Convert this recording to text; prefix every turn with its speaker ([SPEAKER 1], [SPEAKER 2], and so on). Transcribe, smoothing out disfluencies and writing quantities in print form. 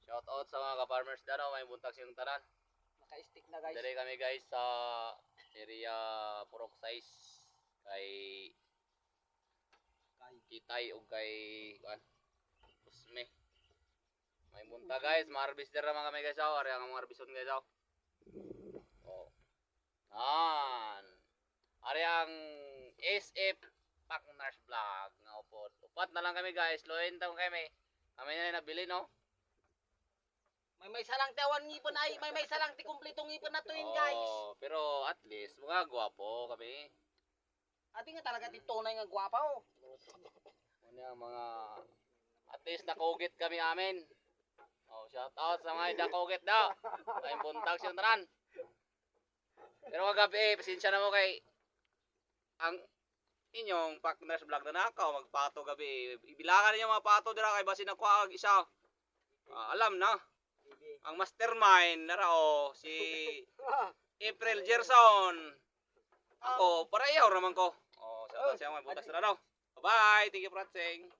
[SPEAKER 1] Shout out sa mga ka-farmers dano, may buntag siyang tanan.
[SPEAKER 2] Naka-stick na guys.
[SPEAKER 1] Dali kami guys sa area Purok Size kay Kitay o kay Usme. May bunta guys, ma-harvester naman kami guys. Ari ang ma-harveston guys. Oh. Ari ang SF Partners Vlog nga upod. Upat na lang kami guys. Loin tayo kami. Kami na nabili no.
[SPEAKER 2] May salang tawan ngipon ay, may salang ti kumpletong ngipon na tuin guys.
[SPEAKER 1] Pero at least mga gwapo kami.
[SPEAKER 2] Ati nga talaga ti tunay nga gwapo.
[SPEAKER 1] Ano mga at least nakugit kami amin. Oh, shout out sa mga nakugit daw. Ay buntag siyang tanan. Pero kagabi, pasensya na mo kay ang inyong Partners Vlog na nakaw magpato gabi. Ibilangan niyo mga pato dira kay basin ako ag isa. Alam na. Ang mastermind na rao si April Gerson. Ako, pareho naman ko. Oh, shout out sa mga butas na daw. Bye-bye. Thank you for watching.